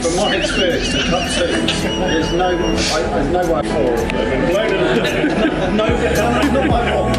from my experience, the cup two, there's no way forward. Not my fault.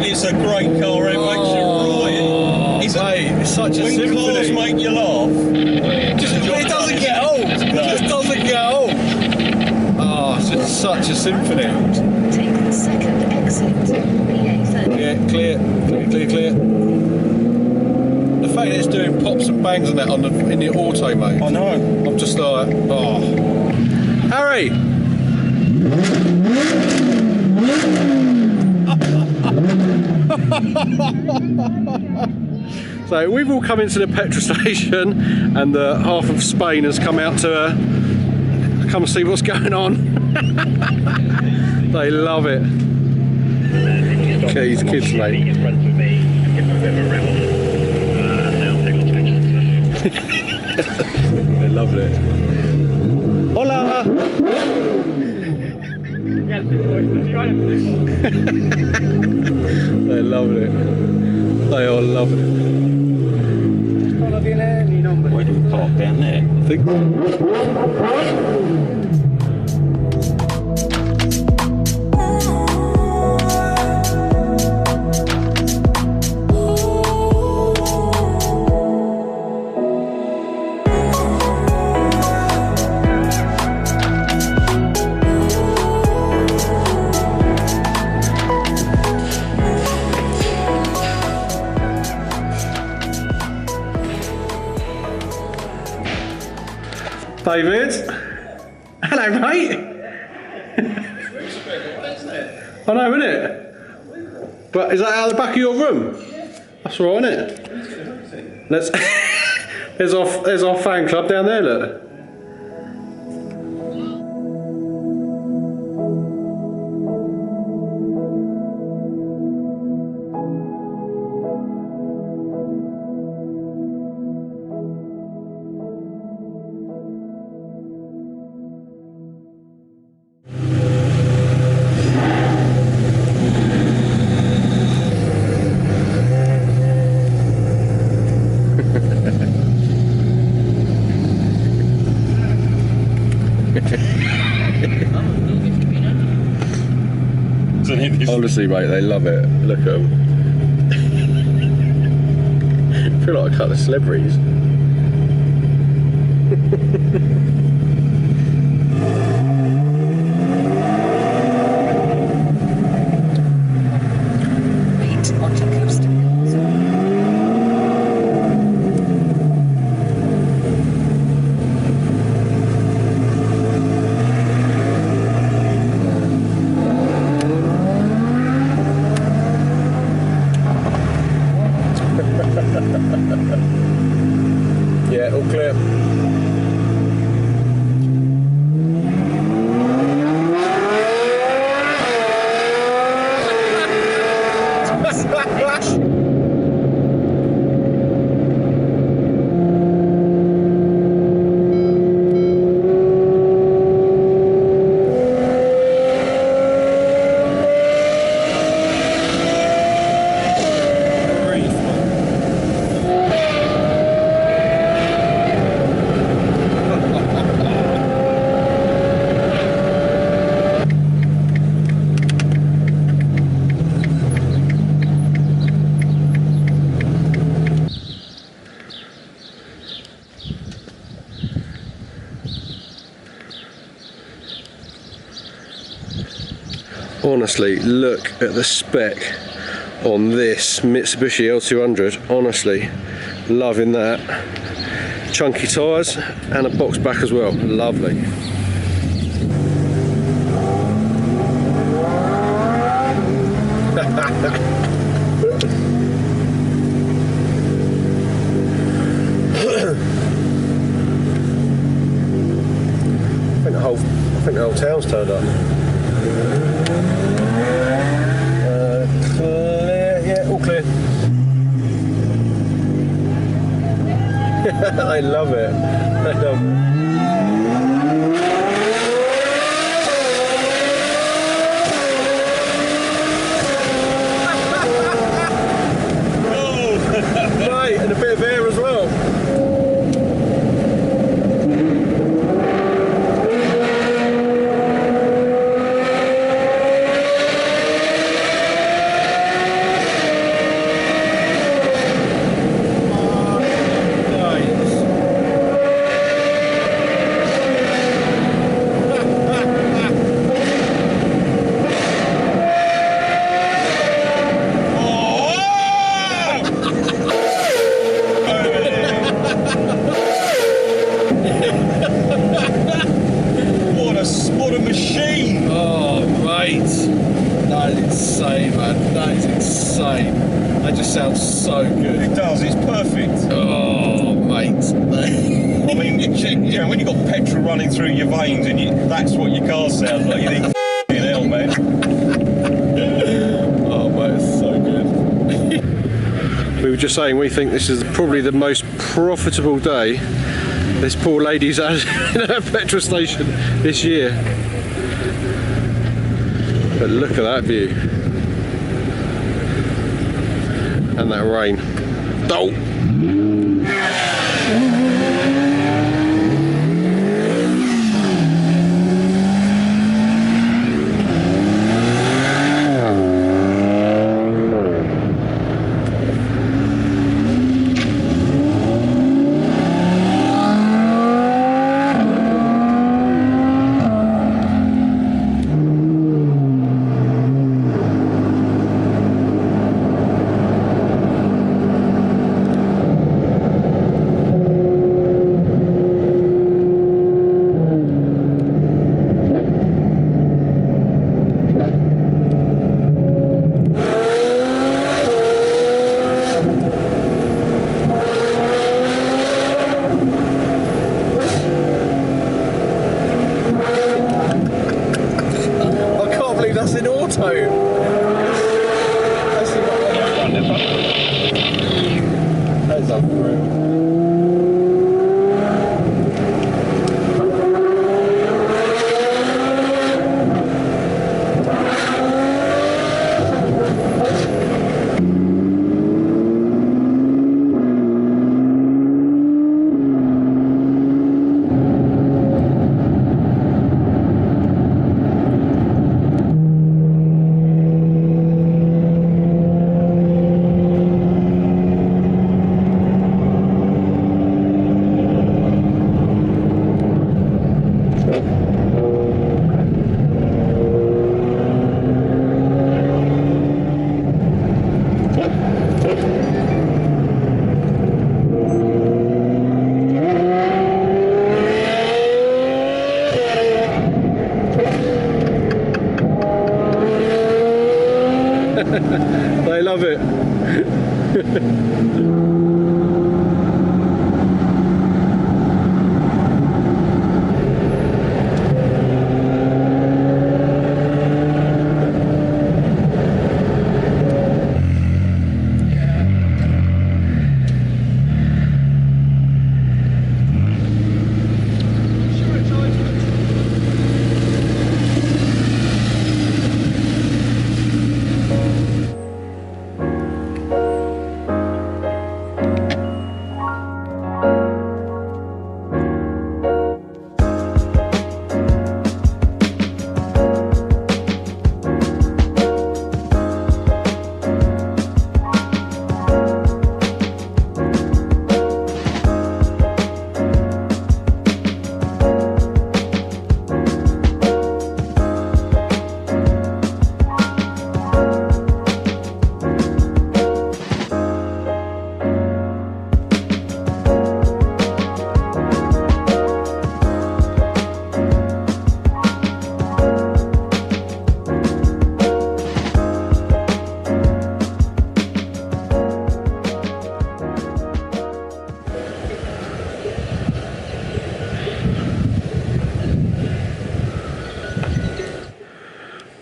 It's a great car, it makes you right. It's such a when symphony. cars make you laugh, It doesn't get old. It just doesn't get old. Oh, it's just such a symphony. Take the second exit. Yeah, clear. The fact that it's doing pops and bangs and that on in the auto mode. I know. I'm just like, oh. Harry! So we've all come into the petrol station and the half of Spain has come out to come and see what's going on. They love it. These kids, mate. They love it. Hola! They love it. They all love it. Where do we park? Down there? I think. David. Hello, mate. I know, isn't it? But is that out the back of your room? That's all right, isn't it? Let's. there's our fan club down there. Look. boys. Honestly, mate, they love it. Look at them. I feel like a couple of celebrities. Wait onto coastal. Yeah, all clear. Honestly, look at the spec on this Mitsubishi L200. Honestly, loving that. Chunky tyres and a box back as well. Lovely. I think the whole town's turned up. Clear, yeah, all clear. They love it. They love it. Right, and a bit of air as well. What a machine! Oh, mate. That is insane, man. That is insane. That just sounds so good. It does, it's perfect. Oh, mate. I mean, you know, when you've got petrol running through your veins and that's what your car sounds like, you think, f***ing hell, man. Oh, mate, it's so good. We were just saying we think this is probably the most profitable day this poor lady's had in her petrol station this year. But look at that view. And that rain. Oh!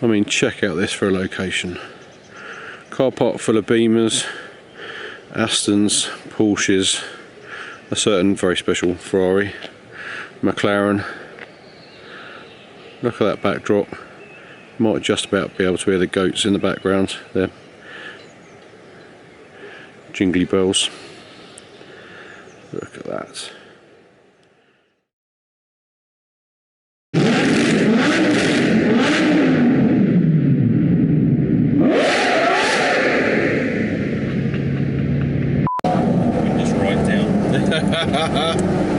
I mean, check out this for a location. Car park full of Beamers, Astons, Porsches, a certain very special Ferrari, McLaren. Look at that backdrop. Might just about be able to hear the goats in the background there. Jingly bells. Look at that. Just right down.